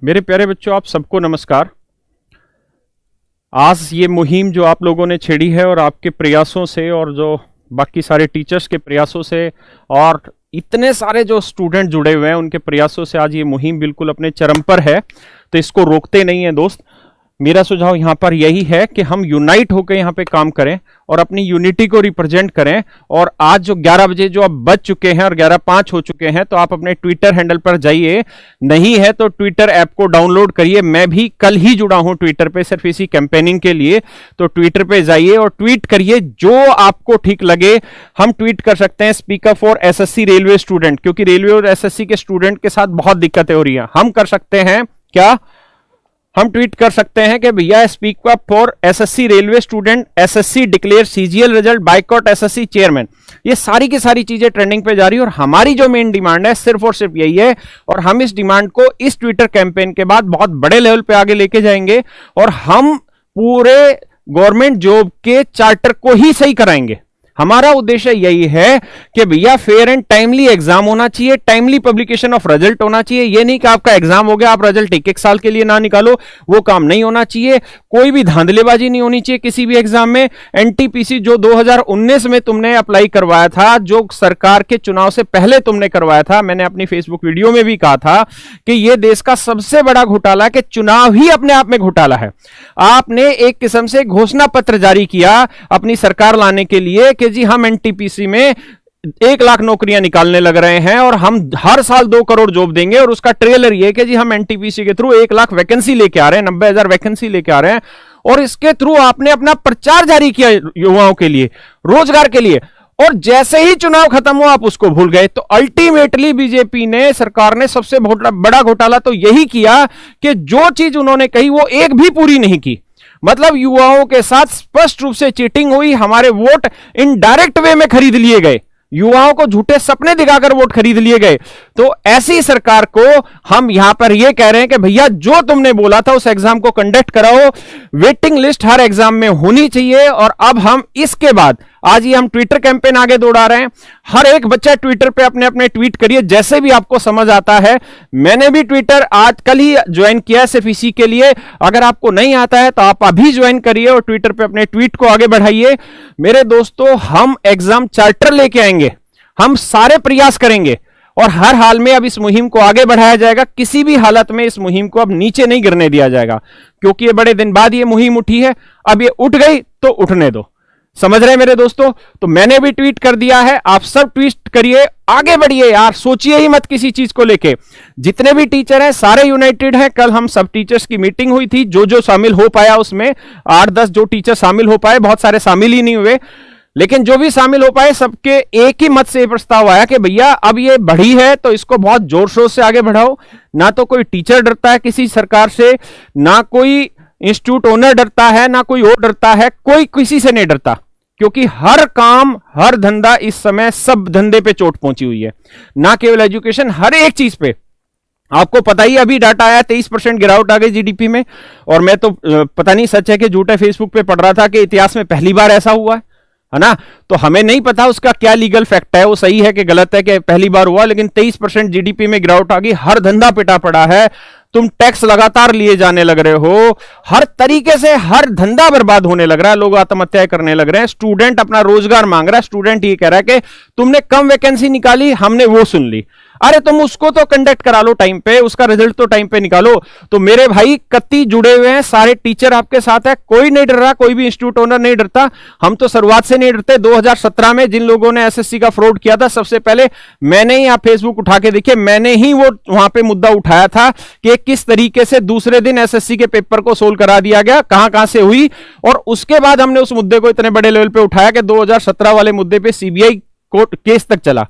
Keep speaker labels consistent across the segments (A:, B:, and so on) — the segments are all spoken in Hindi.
A: मेरे प्यारे बच्चों, आप सबको नमस्कार। आज ये मुहिम जो आप लोगों ने छेड़ी है और आपके प्रयासों से और जो बाकी सारे टीचर्स के प्रयासों से और इतने सारे जो स्टूडेंट जुड़े हुए हैं उनके प्रयासों से आज ये मुहिम बिल्कुल अपने चरम पर है। तो इसको रोकते नहीं है दोस्त। मेरा सुझाव यहाँ पर यही है कि हम यूनाइट होकर यहाँ पे काम करें और अपनी यूनिटी को रिप्रेजेंट करें। और आज जो 11 बजे जो अब बज चुके हैं और 11:05 हो चुके हैं, तो आप अपने ट्विटर हैंडल पर जाइए। नहीं है तो ट्विटर ऐप को डाउनलोड करिए। मैं भी कल ही जुड़ा हूं ट्विटर पे सिर्फ इसी कैंपेनिंग के लिए। तो ट्विटर पे जाइए और ट्वीट करिए जो आपको ठीक लगे। हम ट्वीट कर सकते हैं speak up for SSC railway student, क्योंकि रेलवे और एसएससी के स्टूडेंट के साथ बहुत दिक्कतें हो रही हैं। हम कर सकते हैं क्या? हम ट्वीट कर सकते हैं कि भैया speak up for SSC railway student, SSC declare CGL result, boycott SSC chairman. ये सारी की सारी चीजें ट्रेंडिंग पे जा रही है और हमारी जो मेन डिमांड है सिर्फ और सिर्फ यही है। और हम इस डिमांड को इस ट्विटर कैंपेन के बाद बहुत बड़े लेवल पे आगे लेके जाएंगे और हम पूरे गवर्नमेंट जॉब के चार्टर को ही सही कराएंगे। हमारा उद्देश्य यही है कि भैया फेयर एंड टाइमली एग्जाम होना चाहिए, टाइमली पब्लिकेशन ऑफ रिजल्ट होना चाहिए। ये नहीं कि आपका एग्जाम हो गया, आप रिजल्ट एक साल के लिए ना निकालो, वो काम नहीं होना चाहिए। कोई भी धांधलेबाजी नहीं होनी चाहिए किसी भी एग्जाम में। एनटीपीसी जो 2019 में तुमने अप्लाई करवाया था, जो सरकार के चुनाव से पहले तुमने करवाया था, मैंने अपनी फेसबुक वीडियो में भी कहा था कि यह देश का सबसे बड़ा घोटाला कि चुनाव ही अपने आप में घोटाला है। आपने एक किस्म से घोषणा पत्र जारी किया अपनी सरकार लाने के लिए कि जी हम एनटीपीसी में 1 लाख नौकरियां निकालने लग रहे हैं और हम हर साल 2 करोड़ जॉब देंगे। और उसका ट्रेलर ये कि जी हम एनटीपीसी के थ्रू 1 लाख वैकेंसी लेके आ रहे हैं, 90,000 वैकेंसी लेके आ रहे हैं। और इसके थ्रू आपने अपना प्रचार जारी किया युवाओं के लिए, रोजगार के लिए। और जैसे ही चुनाव खत्म हुआ आप उसको भूल गए। तो अल्टीमेटली बीजेपी ने, सरकार ने सबसे बड़ा घोटाला तो यही किया कि जो चीज उन्होंने कही वो एक भी पूरी नहीं की। मतलब युवाओं के साथ स्पष्ट रूप से चीटिंग हुई। हमारे वोट इनडायरेक्ट वे में खरीद लिए गए, युवाओं को झूठे सपने दिखाकर वोट खरीद लिए गए। तो ऐसी सरकार को हम यहां पर यह कह रहे हैं कि भैया जो तुमने बोला था उस एग्जाम को कंडक्ट कराओ। वेटिंग लिस्ट हर एग्जाम में होनी चाहिए। और अब हम इसके बाद आज ही हम ट्विटर कैंपेन आगे दौड़ा रहे हैं। हर एक बच्चा ट्विटर पे अपने अपने ट्वीट करिए जैसे भी आपको समझ आता है। मैंने भी ट्विटर आज कल ही ज्वाइन किया सिर्फ इसी के लिए। अगर आपको नहीं आता है तो आप अभी ज्वाइन करिए और ट्विटर पे अपने ट्वीट को आगे बढ़ाइए। मेरे दोस्तों, हम एग्जाम चार्टर लेके आएंगे, हम सारे प्रयास करेंगे और हर हाल में अब इस मुहिम को आगे बढ़ाया जाएगा। किसी भी हालत में इस मुहिम को अब नीचे नहीं गिरने दिया जाएगा, क्योंकि ये बड़े दिन बाद ये मुहिम उठी है। अब ये उठ गई तो उठने दो। समझ रहे मेरे दोस्तों? तो मैंने भी ट्वीट कर दिया है, आप सब ट्वीट करिए, आगे बढ़िए यार, सोचिए ही मत किसी चीज को लेके। जितने भी टीचर हैं सारे यूनाइटेड हैं। कल हम सब टीचर्स की मीटिंग हुई थी, जो शामिल हो पाया उसमें 8-10 जो टीचर शामिल हो पाए, बहुत सारे शामिल ही नहीं हुए, लेकिन जो भी शामिल हो पाए सबके एक ही मत से प्रस्ताव आया कि भैया अब ये बढ़ी है तो इसको बहुत जोर शोर से आगे बढ़ाओ। ना तो कोई टीचर डरता है किसी सरकार से, ना कोई इंस्टीट्यूट ओनर डरता है, ना कोई और डरता है, कोई किसी से नहीं डरता, क्योंकि हर काम, हर धंधा इस समय सब धंधे पे चोट पहुंची हुई है। ना केवल एजुकेशन, हर एक चीज पे। आपको पता ही अभी डाटा आया 23% गिरावट आ गई जीडीपी में। और मैं तो पता नहीं सच है कि झूठ है, फेसबुक पे पढ़ रहा था कि इतिहास में पहली बार ऐसा हुआ है ना। तो हमें नहीं पता उसका क्या लीगल फैक्ट है, वो सही है कि गलत है कि पहली बार हुआ, लेकिन 23% जीडीपी में गिरावट आ गई। हर धंधा पिटा पड़ा है, तुम टैक्स लगातार लिए जाने लग रहे हो, हर तरीके से हर धंधा बर्बाद होने लग रहा है, लोग आत्महत्या करने लग रहे हैं। स्टूडेंट अपना रोजगार मांग रहा है। स्टूडेंट ये कह रहा है कि तुमने कम वैकेंसी निकाली, हमने वो सुन ली। अरे तुम उसको तो कंडक्ट करा लो टाइम पे, उसका रिजल्ट तो टाइम पे निकालो। तो मेरे भाई कत्ती जुड़े हुए हैं, सारे टीचर आपके साथ है, कोई नहीं डर रहा, कोई भी इंस्टीट्यूट ओनर नहीं डरता। हम तो शुरुआत से नहीं डरते। 2017 में जिन लोगों ने एसएससी का फ्रॉड किया था, सबसे पहले मैंने ही, आप फेसबुक उठा के देखिए, मैंने ही वो वहां पे मुद्दा उठाया था कि किस तरीके से दूसरे दिन एसएससी के पेपर को सोल्व करा दिया गया, कहां से हुई। और उसके बाद हमने उस मुद्दे को इतने बड़े लेवल पे उठाया कि 2017 वाले मुद्दे पे सीबीआई कोर्ट केस तक चला।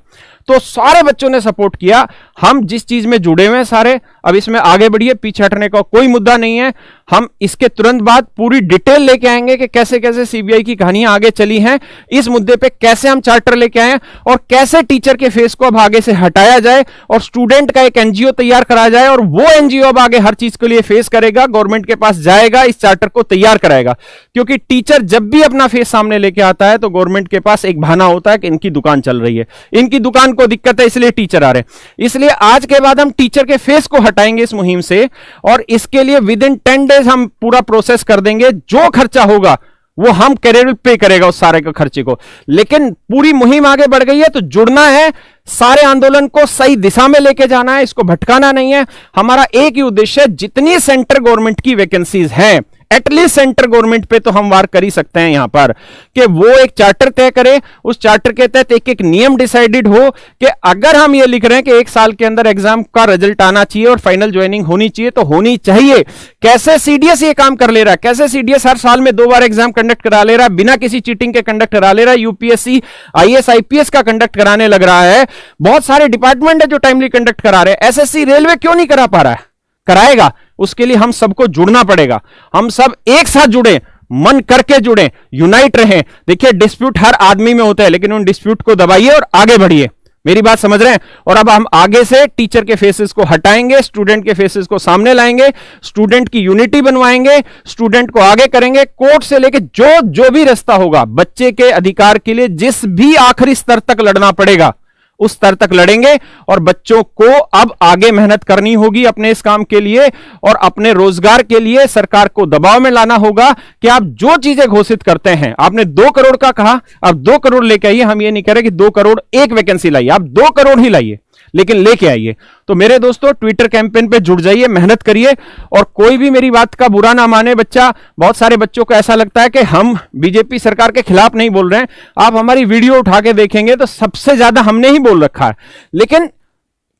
A: तो सारे बच्चों ने सपोर्ट किया। हम जिस चीज में जुड़े हुए हैं सारे, अब इसमें आगे बढ़िए, पीछे हटने का कोई मुद्दा नहीं है। हम इसके तुरंत बाद पूरी डिटेल लेके आएंगे कि कैसे कैसे सीबीआई की कहानियां आगे चली हैं, इस मुद्दे पे कैसे हम चार्टर लेके आए और कैसे टीचर के फेस को अब आगे से हटाया जाए और स्टूडेंट का एक एनजीओ तैयार करा जाए और वो एनजीओ अब आगे हर चीज के लिए फेस करेगा, गवर्नमेंट के पास जाएगा, इस चार्टर को तैयार कराएगा। क्योंकि टीचर जब भी अपना फेस सामने लेके आता है तो गवर्नमेंट के पास एक बहाना होता है कि इनकी दुकान चल रही है, इनकी दुकान को दिक्कत है इसलिए टीचर आ रहे हैं। इसलिए आज के बाद हम टीचर के फेस को हटाएंगे इस मुहिम से और इसके लिए विद इन 10 डेज हम पूरा प्रोसेस कर देंगे। जो खर्चा होगा वो हम कैरियर पे करेगा उस सारे के खर्चे को। लेकिन पूरी मुहिम आगे बढ़ गई है तो जुड़ना है, सारे आंदोलन को सही दिशा में लेके जाना है, इसको भटकाना नहीं है। हमारा एक ही उद्देश्य है, जितनी सेंटर गवर्नमेंट की वैकेंसीज हैं एटलीस्ट सेंटर गवर्नमेंट पे तो हम वार कर ही सकते हैं यहां पर कि वो एक चार्टर तय करे, उस चार्टर के तहत एक एक नियम डिसाइडेड हो कि अगर हम ये लिख रहे हैं कि 1 साल के अंदर एग्जाम का रिजल्ट आना चाहिए और फाइनल ज्वाइनिंग होनी चाहिए तो होनी चाहिए। कैसे सीडीएस ये काम कर ले रहा है, कैसे सीडीएस हर साल में 2 बार एग्जाम कंडक्ट करा ले रहा है, बिना किसी चीटिंग के कंडक्ट करा ले रहा है, यूपीएससी आईएएस आईपीएस का कंडक्ट कराने लग रहा है। बहुत सारे डिपार्टमेंट है जो टाइमली कंडक्ट करा रहे हैं, एसएससी रेलवे क्यों नहीं करा पा रहा है? कराएगा। उसके लिए हम सबको जुड़ना पड़ेगा, हम सब एक साथ जुड़े, मन करके जुड़े, यूनाइट रहें। देखिए डिस्प्यूट हर आदमी में होता है लेकिन उन डिस्प्यूट को दबाइए और आगे बढ़िए। मेरी बात समझ रहे हैं? और अब हम आगे से टीचर के फेसेस को हटाएंगे, स्टूडेंट के फेसेस को सामने लाएंगे, स्टूडेंट की यूनिटी बनवाएंगे, स्टूडेंट को आगे करेंगे। कोर्ट से लेके जो भी रास्ता होगा बच्चे के अधिकार के लिए, जिस भी आखिरी स्तर तक लड़ना पड़ेगा उस स्तर तक लड़ेंगे। और बच्चों को अब आगे मेहनत करनी होगी अपने इस काम के लिए और अपने रोजगार के लिए सरकार को दबाव में लाना होगा कि आप जो चीजें घोषित करते हैं, आपने 2 करोड़ का कहा, अब 2 करोड़ लेके आइए। हम ये नहीं कह रहे कि 2 करोड़ एक वैकेंसी लाइए, आप 2 करोड़ ही लाइए लेकिन लेके आइए। तो मेरे दोस्तों ट्विटर कैंपेन पे जुड़ जाइए, मेहनत करिए और कोई भी मेरी बात का बुरा ना माने बच्चा। बहुत सारे बच्चों को ऐसा लगता है कि हम बीजेपी सरकार के खिलाफ नहीं बोल रहे हैं। आप हमारी वीडियो उठा के देखेंगे तो सबसे ज्यादा हमने ही बोल रखा है। लेकिन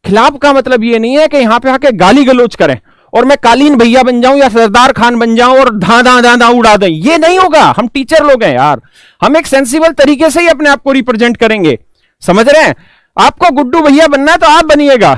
A: खिलाफ का मतलब यह नहीं है कि यहां पे आके गाली गलौज करें और मैं कालीन भैया बन जाऊं या सरदार खान बन जाऊं और धा उड़ा दें। ये नहीं होगा। हम टीचर लोग हैं यार, हम एक सेंसिबल तरीके से ही अपने आप को रिप्रेजेंट करेंगे। समझ रहे हैं? आपको गुड्डू भैया बनना है तो आप बनिएगा,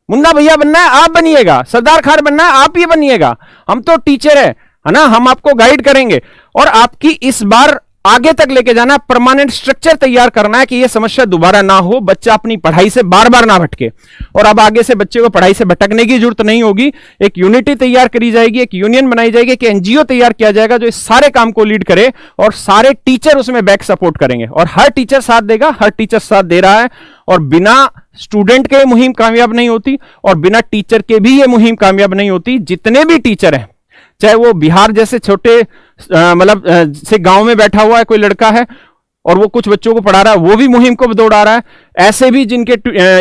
A: मुन्ना भैया बनना है आप बनिएगा, सरदार खान बनना है आप ही बनिएगा। हम तो टीचर है ना, हम आपको गाइड करेंगे और आपकी इस बार आगे तक लेके जाना, परमानेंट स्ट्रक्चर तैयार करना है कि यह समस्या दोबारा ना हो, बच्चा अपनी पढ़ाई से बार बार ना भटके। और अब आगे से बच्चे को पढ़ाई से भटकने की जरूरत नहीं होगी। एक यूनिटी तैयार करी जाएगी, एक यूनियन बनाई जाएगी, एक एनजीओ तैयार किया जाएगा जो इस सारे काम को लीड करे और सारे टीचर उसमें बैक सपोर्ट करेंगे और हर टीचर साथ देगा। हर टीचर साथ दे रहा है और बिना स्टूडेंट के मुहिम कामयाब नहीं होती और बिना टीचर के भी ये मुहिम कामयाब नहीं होती। जितने भी टीचर हैं, चाहे वो बिहार जैसे छोटे मतलब से गांव में बैठा हुआ है कोई लड़का है और वो कुछ बच्चों को पढ़ा रहा है, वो भी मुहिम को दौड़ा रहा है। ऐसे भी जिनके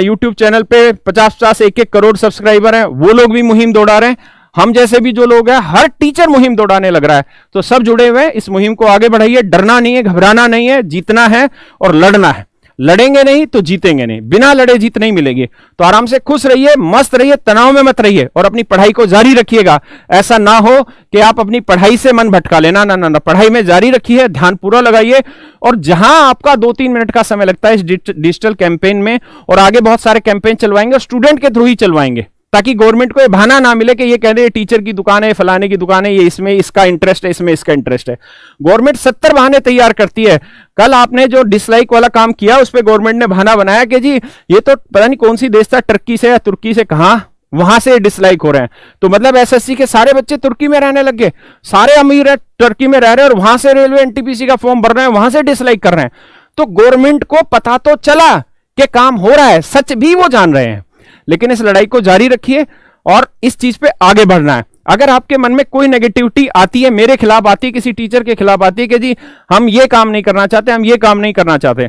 A: यूट्यूब चैनल पे 50-50 1-1 करोड़ सब्सक्राइबर हैं, वो लोग भी मुहिम दौड़ा रहे हैं। हम जैसे भी जो लोग हैं, हर टीचर मुहिम दौड़ाने लग रहा है। तो सब जुड़े हुए हैं, इस मुहिम को आगे बढ़ाइए। डरना नहीं है, घबराना नहीं है, जीतना है और लड़ना है। लड़ेंगे नहीं तो जीतेंगे नहीं, बिना लड़े जीत नहीं मिलेगी। तो आराम से खुश रहिए, मस्त रहिए, तनाव में मत रहिए और अपनी पढ़ाई को जारी रखिएगा। ऐसा ना हो कि आप अपनी पढ़ाई से मन भटका लेना, ना ना ना, पढ़ाई में जारी रखिए, ध्यान पूरा लगाइए। और जहां आपका 2-3 मिनट का समय लगता है इस डिजिटल कैंपेन में, और आगे बहुत सारे कैंपेन चलवाएंगे और स्टूडेंट के थ्रू ही चलवाएंगे ताकि गवर्नमेंट को ये बहाना ना मिले कि ये कह दे टीचर की दुकान है, फलाने की दुकान है, ये इसमें इसका इंटरेस्ट है, इसमें इसका इंटरेस्ट है। गवर्नमेंट 70 बहाने तैयार करती है। कल आपने जो डिसलाइक वाला काम किया उस पर गवर्नमेंट ने बहाना बनाया कि जी ये तो पता नहीं कौन सी देश था, टर्की से या तुर्की से, कहां वहां से डिसलाइक हो रहे हैं। तो मतलब एसएससी के सारे बच्चे तुर्की में रहने लग गए, सारे अमीर है टर्की में रह रहे हैं और वहां से रेलवे एनटीपीसी का फॉर्म भर रहे हैं, वहां से डिसलाइक कर रहे हैं। तो गवर्नमेंट को पता तो चला कि काम हो रहा है, सच भी वो जान रहे हैं। लेकिन इस लड़ाई को जारी रखिए और इस चीज पे आगे बढ़ना है। अगर आपके मन में कोई नेगेटिविटी आती है, मेरे खिलाफ आती है, किसी टीचर के खिलाफ आती है कि जी हम ये काम नहीं करना चाहते, हम ये काम नहीं करना चाहते,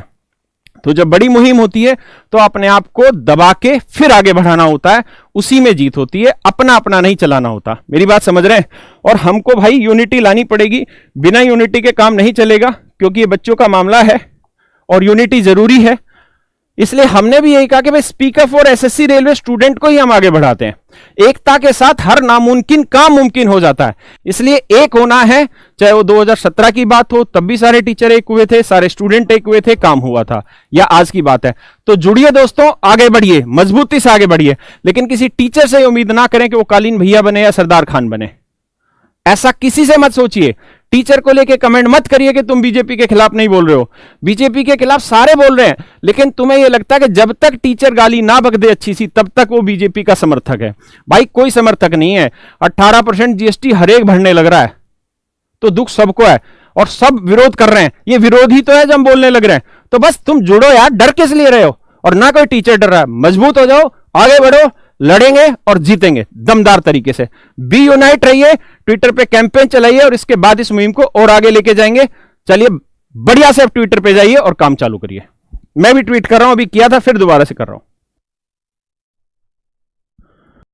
A: तो जब बड़ी मुहिम होती है तो अपने आप को दबा के फिर आगे बढ़ाना होता है, उसी में जीत होती है, अपना अपना नहीं चलाना होता। मेरी बात समझ रहे हैं? और हमको भाई यूनिटी लानी पड़ेगी, बिना यूनिटी के काम नहीं चलेगा क्योंकि ये बच्चों का मामला है और यूनिटी जरूरी है। इसलिए हमने भी यही कहा कि भाई speak up for SSC railway student को ही हम आगे बढ़ाते हैं। एकता के साथ हर नामुमकिन काम मुमकिन हो जाता है। इसलिए एक होना है, चाहे वो 2017 की बात हो, तब भी सारे टीचर एक हुए थे, सारे स्टूडेंट एक हुए थे, काम हुआ था, या आज की बात है। तो जुड़िए दोस्तों, आगे बढ़िए, मजबूती से आगे बढ़िए, लेकिन किसी टीचर से उम्मीद ना करें कि वो कालीन भैया बने या सरदार खान बने। ऐसा किसी से मत सोचिए। टीचर को लेके कमेंट मत करिए कि तुम बीजेपी के खिलाफ नहीं बोल रहे हो। बीजेपी के खिलाफ सारे बोल रहे हैं, लेकिन तुम्हें यह लगता है कि जब तक टीचर गाली ना बक दे अच्छी सी, तब तक वो बीजेपी का समर्थक है। भाई कोई समर्थक नहीं है। 18% जीएसटी हर एक भरने लग रहा है, तो दुख सबको है और सब विरोध कर रहे हैं। ये विरोध ही तो है जब हम बोलने लग रहे हैं। तो बस तुम जुड़ो यार, डर किस लिए रहे हो? और ना कोई टीचर डर रहा है। मजबूत हो जाओ, आगे बढ़ो, लड़ेंगे और जीतेंगे दमदार तरीके से। बी यूनाइट रहिए, ट्विटर पे कैंपेन चलाइए और इसके बाद इस मुहिम को और आगे लेके जाएंगे। चलिए बढ़िया से अब ट्विटर पे जाइए और काम चालू करिए। मैं भी ट्वीट कर रहा हूं, अभी किया था, फिर दोबारा से कर रहा हूं।